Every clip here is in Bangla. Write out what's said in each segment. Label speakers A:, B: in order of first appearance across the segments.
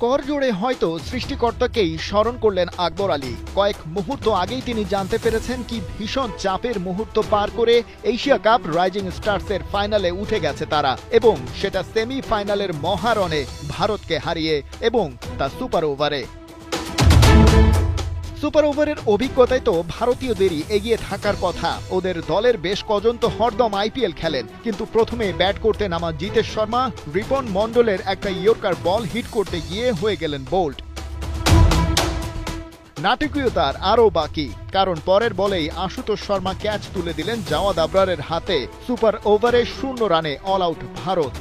A: করজোড়ে হয়তো সৃষ্টিকর্তাকেই স্মরণ করলেন আকবর আলী। কয়েক মুহূর্ত আগেই তিনি জানতে পেরেছেন কি ভীষণ চাপের মুহূর্ত পার করে এশিয়া কাপ রাইজিং স্টার্সের ফাইনালে উঠে গেছে তারা, এবং সেটা সেমিফাইনালের মহারণে ভারতকে হারিয়ে, এবং তা সুপার ওভারে। সুপার ওভারের অভিজ্ঞতায় তো ভারতীয়দেরই এগিয়ে থাকার কথা। ওদের দলের বেশ কজন তো হরদম আইপিএল খেলেন, কিন্তু প্রথমে ব্যাট করতে নামা জিতেশ শর্মা রিপন মন্ডলের একটা ইয়র্কার বল হিট করতে গিয়ে হয়ে গেলেন বোল্ড। নাটকীয়তার আরও বাকি, কারণ পরের বলেই আশুতোষ শর্মা ক্যাচ তুলে দিলেন জাওয়াদ আবরারের হাতে। সুপার ওভারে 0 রানে অল আউট ভারত।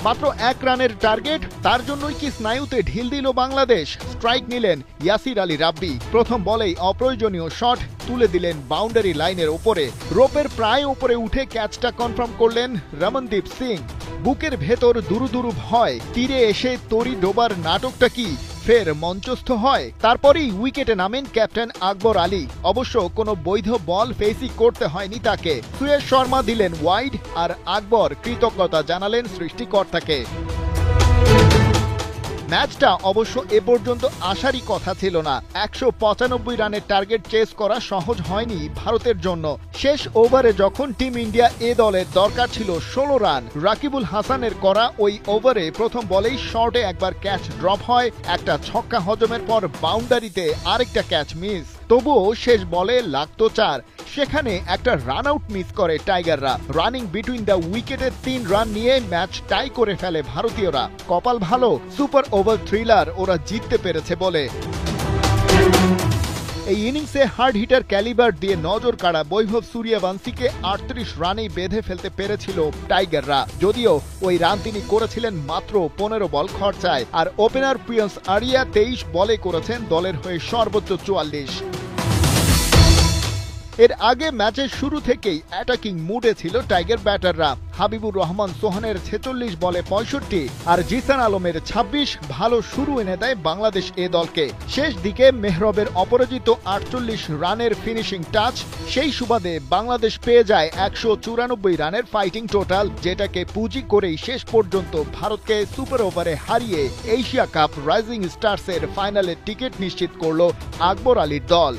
A: মাত্র 1 রানের টার্গেট, তার জন্যই কি স্নায়ুতে ঢিল দিল বাংলাদেশ? স্ট্রাইক নিলেন ইয়াসির আলী রাব্বি। প্রথম বলেই অপ্রয়োজনীয় শট তুলে দিলেন বাউন্ডারি লাইনের ওপরে। রোপের প্রায় উপরে উঠে ক্যাচটা কনফার্ম করলেন রমনদীপ সিং। বুকের ভেতর দুরু দুরু ভয়, তীরে এসে তরি ডোবার নাটকটা কি ফের মঞ্চস্থ হয়? তারপরেই উইকেটে নামেন ক্যাপ্টেন আকবর আলী। অবশ্য কোনো বৈধ বল ফেসই করতে হয়নি তাকে। সুয়েশ শর্মা দিলেন ওয়াইড, আর আকবর কৃতজ্ঞতা জানালেন সৃষ্টিকর্তাকে। ম্যাচটা অবশ্য এ পর্যন্ত আসারই কথা ছিল না। 195 রানের টার্গেট চেস করা সহজ হয়নি ভারতের জন্য। শেষ ওভারে যখন টিম ইন্ডিয়া এ দলের দরকার ছিল 16 রান, রাকিবুল হাসানের করা ওই ওভারে প্রথম বলেই শর্টে একবার ক্যাচ ড্রপ হয়, একটা ছক্কা হজমের পর বাউন্ডারিতে আরেকটা ক্যাচ মিস। তবুও শেষ বলে লাগতো 4। সেখানে একটা রান আউট মিস করে টাইগাররা। রানিং বিটুইন দ্য উইকেটে 3 রান নিয়ে ম্যাচ টাই করে ফেলে ভারতীয়রা। কপাল ভালো, সুপার ওভার থ্রিলার ওরা জিততে পেরেছে বলে। এই ইনিংসে হার্ড হিটার ক্যালিবার দিয়ে নজর কাড়া বৈভব সূর্যবংশীকে 38 রানেই বেঁধে ফেলতে পেরেছিল টাইগাররা। যদিও ওই রান তিনি করেছিলেন মাত্র 15 বল খরচায়, আর ওপেনার প্রিয়ন্স আরিয়া 23 বলে করেছেন দলের হয়ে সর্বোচ্চ 44। এর আগে ম্যাচের শুরু থেকেই অ্যাটাকিং মুডে ছিল টাইগার ব্যাটাররা। হাবিবুর রহমান সোহানের 46 বলে 65 আর জিসান আলমের 26 ভালো শুরু এনে দেয় বাংলাদেশ এ দলকে। শেষ দিকে মেহরবের অপরাজিত 48 রানের ফিনিশিং টাচ, সেই সুবাদে বাংলাদেশ পেয়ে যায় 194 রানের ফাইটিং টোটাল, যেটাকে পুঁজি করেই শেষ পর্যন্ত ভারতকে সুপার ওভারে হারিয়ে এশিয়া কাপ রাইজিং স্টার্সের ফাইনালের টিকিট নিশ্চিত করল আকবর আলীর দল।